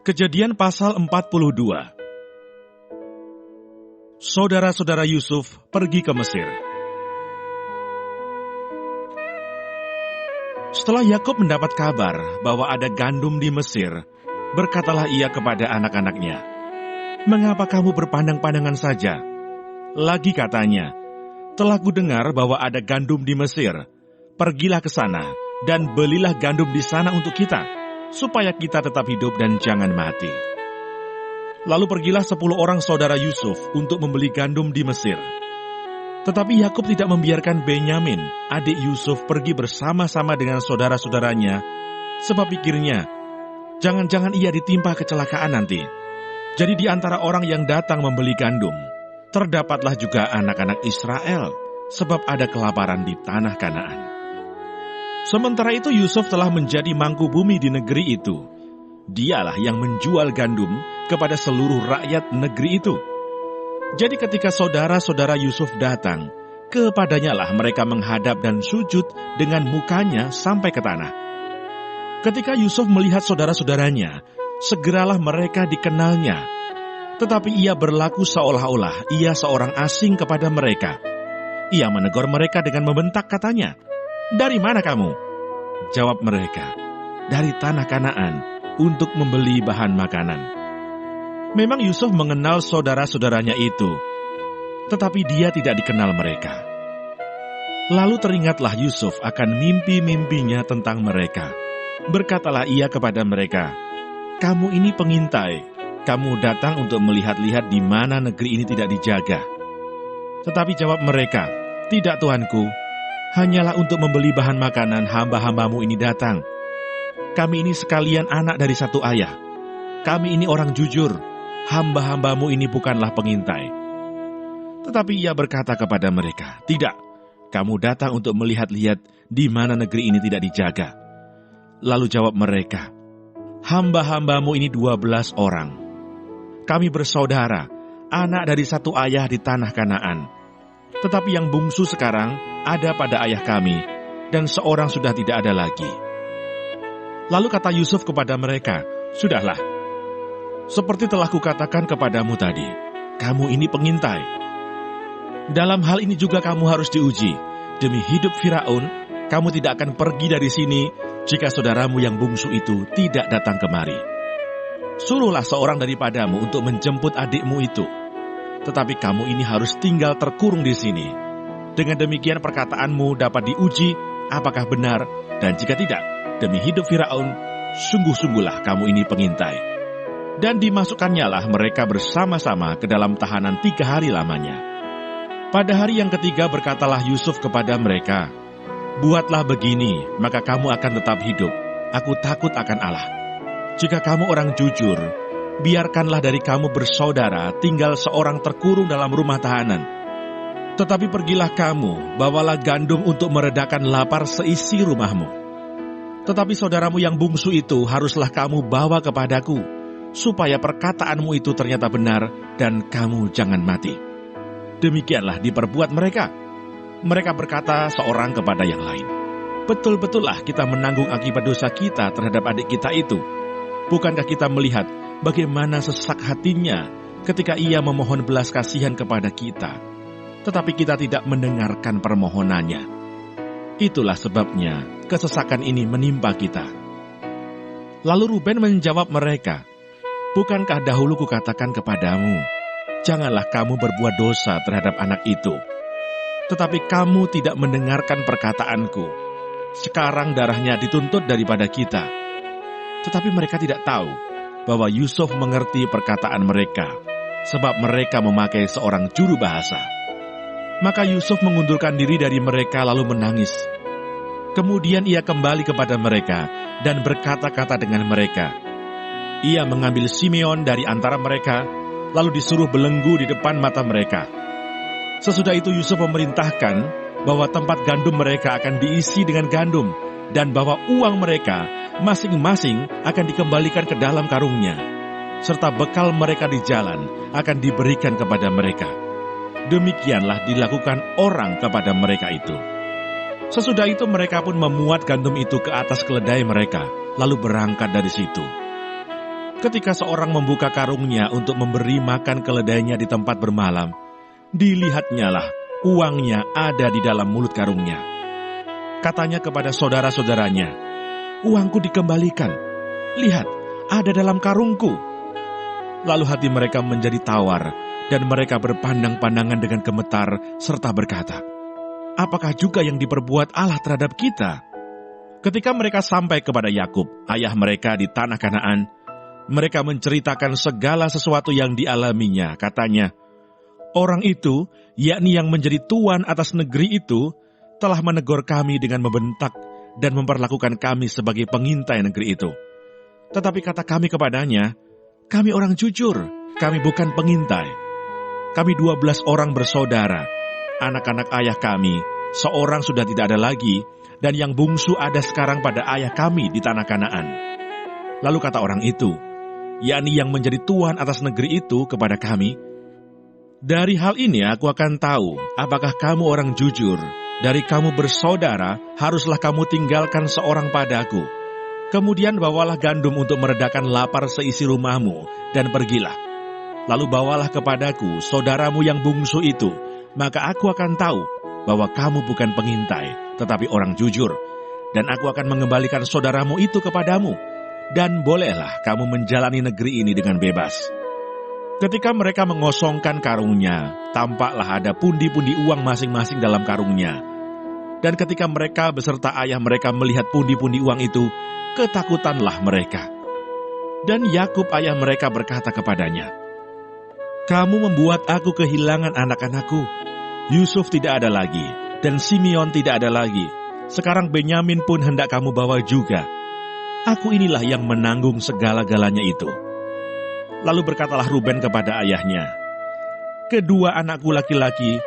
Kejadian pasal 42. Saudara-saudara Yusuf pergi ke Mesir. Setelah Yakub mendapat kabar bahwa ada gandum di Mesir, berkatalah ia kepada anak-anaknya, "Mengapa kamu berpandang-pandangan saja?" Lagi katanya, "Telah kudengar bahwa ada gandum di Mesir. Pergilah ke sana dan belilah gandum di sana untuk kita, supaya kita tetap hidup dan jangan mati." Lalu pergilah 10 orang saudara Yusuf untuk membeli gandum di Mesir. Tetapi Yakub tidak membiarkan Benyamin, adik Yusuf, pergi bersama-sama dengan saudara-saudaranya, sebab pikirnya, jangan-jangan ia ditimpa kecelakaan nanti. Jadi di antara orang yang datang membeli gandum, terdapatlah juga anak-anak Israel, sebab ada kelaparan di tanah Kanaan. Sementara itu Yusuf telah menjadi mangku bumi di negeri itu. Dialah yang menjual gandum kepada seluruh rakyat negeri itu. Jadi ketika saudara-saudara Yusuf datang, kepadanya lah mereka menghadap dan sujud dengan mukanya sampai ke tanah. Ketika Yusuf melihat saudara-saudaranya, segeralah mereka dikenalnya. Tetapi ia berlaku seolah-olah ia seorang asing kepada mereka. Ia menegur mereka dengan membentak, katanya, "Dari mana kamu?" Jawab mereka, "Dari tanah Kanaan, untuk membeli bahan makanan." Memang Yusuf mengenal saudara-saudaranya itu, tetapi dia tidak dikenal mereka. Lalu teringatlah Yusuf akan mimpi-mimpinya tentang mereka. Berkatalah ia kepada mereka, "Kamu ini pengintai, kamu datang untuk melihat-lihat di mana negeri ini tidak dijaga." Tetapi jawab mereka, "Tidak, Tuanku, hanyalah untuk membeli bahan makanan hamba-hambamu ini datang. Kami ini sekalian anak dari satu ayah. Kami ini orang jujur, hamba-hambamu ini bukanlah pengintai." Tetapi ia berkata kepada mereka, "Tidak, kamu datang untuk melihat-lihat di mana negeri ini tidak dijaga." Lalu jawab mereka, "Hamba-hambamu ini 12 orang. Kami bersaudara, anak dari satu ayah di tanah Kanaan. Tetapi yang bungsu sekarang ada pada ayah kami, dan seorang sudah tidak ada lagi." Lalu kata Yusuf kepada mereka, "Sudahlah, seperti telah kukatakan kepadamu tadi, kamu ini pengintai. Dalam hal ini juga kamu harus diuji. Demi hidup Firaun, kamu tidak akan pergi dari sini jika saudaramu yang bungsu itu tidak datang kemari. Suruhlah seorang daripadamu untuk menjemput adikmu itu. Tetapi kamu ini harus tinggal terkurung di sini. Dengan demikian perkataanmu dapat diuji apakah benar, dan jika tidak, demi hidup Firaun, sungguh-sungguhlah kamu ini pengintai." Dan dimasukkannya lah mereka bersama-sama ke dalam tahanan 3 hari lamanya. Pada hari yang ketiga berkatalah Yusuf kepada mereka, "Buatlah begini, maka kamu akan tetap hidup. Aku takut akan Allah. Jika kamu orang jujur, biarkanlah dari kamu bersaudara tinggal seorang terkurung dalam rumah tahanan. Tetapi pergilah kamu, bawalah gandum untuk meredakan lapar seisi rumahmu. Tetapi saudaramu yang bungsu itu haruslah kamu bawa kepadaku, supaya perkataanmu itu ternyata benar dan kamu jangan mati." Demikianlah diperbuat mereka. Mereka berkata seorang kepada yang lain, "Betul-betullah kita menanggung akibat dosa kita terhadap adik kita itu. Bukankah kita melihat bagaimana sesak hatinya ketika ia memohon belas kasihan kepada kita, tetapi kita tidak mendengarkan permohonannya. Itulah sebabnya kesesakan ini menimpa kita." Lalu Ruben menjawab mereka, "Bukankah dahulu kukatakan kepadamu, janganlah kamu berbuat dosa terhadap anak itu? Tetapi kamu tidak mendengarkan perkataanku. Sekarang darahnya dituntut daripada kita." Tetapi mereka tidak tahu bahwa Yusuf mengerti perkataan mereka, sebab mereka memakai seorang juru bahasa. Maka Yusuf mengundurkan diri dari mereka lalu menangis. Kemudian ia kembali kepada mereka dan berkata-kata dengan mereka. Ia mengambil Simeon dari antara mereka, lalu disuruh belenggu di depan mata mereka. Sesudah itu Yusuf memerintahkan bahwa tempat gandum mereka akan diisi dengan gandum, dan bahwa uang mereka masing-masing akan dikembalikan ke dalam karungnya, serta bekal mereka di jalan akan diberikan kepada mereka. Demikianlah dilakukan orang kepada mereka itu. Sesudah itu mereka pun memuat gandum itu ke atas keledai mereka, lalu berangkat dari situ. Ketika seorang membuka karungnya untuk memberi makan keledainya di tempat bermalam, dilihatnya lah uangnya ada di dalam mulut karungnya. Katanya kepada saudara-saudaranya, "Uangku dikembalikan. Lihat, ada dalam karungku." Lalu hati mereka menjadi tawar, dan mereka berpandang-pandangan dengan gemetar serta berkata, "Apakah juga yang diperbuat Allah terhadap kita?" Ketika mereka sampai kepada Yakub, ayah mereka di tanah Kanaan, mereka menceritakan segala sesuatu yang dialaminya. Katanya, "Orang itu, yakni yang menjadi tuan atas negeri itu, telah menegur kami dengan membentak dan memperlakukan kami sebagai pengintai negeri itu. Tetapi kata kami kepadanya, 'Kami orang jujur, kami bukan pengintai. Kami 12 orang bersaudara. Anak-anak ayah kami, seorang sudah tidak ada lagi, dan yang bungsu ada sekarang pada ayah kami di tanah Kanaan.' Lalu kata orang itu, yakni yang menjadi tuan atas negeri itu kepada kami, 'Dari hal ini aku akan tahu apakah kamu orang jujur. Dari kamu bersaudara, haruslah kamu tinggalkan seorang padaku. Kemudian bawalah gandum untuk meredakan lapar seisi rumahmu, dan pergilah. Lalu bawalah kepadaku saudaramu yang bungsu itu, maka aku akan tahu bahwa kamu bukan pengintai, tetapi orang jujur. Dan aku akan mengembalikan saudaramu itu kepadamu, dan bolehlah kamu menjalani negeri ini dengan bebas.' Ketika mereka mengosongkan karungnya, tampaklah ada pundi-pundi uang masing-masing dalam karungnya. Dan ketika mereka beserta ayah mereka melihat pundi-pundi uang itu, ketakutanlah mereka. Dan Yakub ayah mereka berkata kepadanya, 'Kamu membuat aku kehilangan anak-anakku. Yusuf tidak ada lagi, dan Simeon tidak ada lagi. Sekarang Benyamin pun hendak kamu bawa juga. Aku inilah yang menanggung segala-galanya itu.' Lalu berkatalah Ruben kepada ayahnya, 'Kedua anakku laki-laki,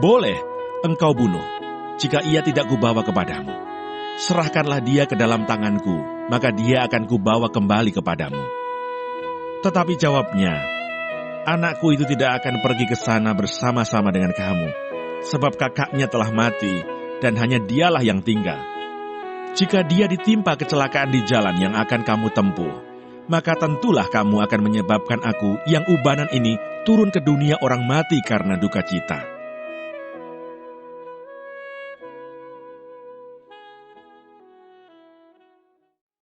boleh engkau bunuh, jika ia tidak kubawa kepadamu. Serahkanlah dia ke dalam tanganku, maka dia akan kubawa kembali kepadamu.' Tetapi jawabnya, 'Anakku itu tidak akan pergi ke sana bersama-sama dengan kamu, sebab kakaknya telah mati, dan hanya dialah yang tinggal. Jika dia ditimpa kecelakaan di jalan yang akan kamu tempuh, maka tentulah kamu akan menyebabkan aku yang ubanan ini turun ke dunia orang mati karena duka cita.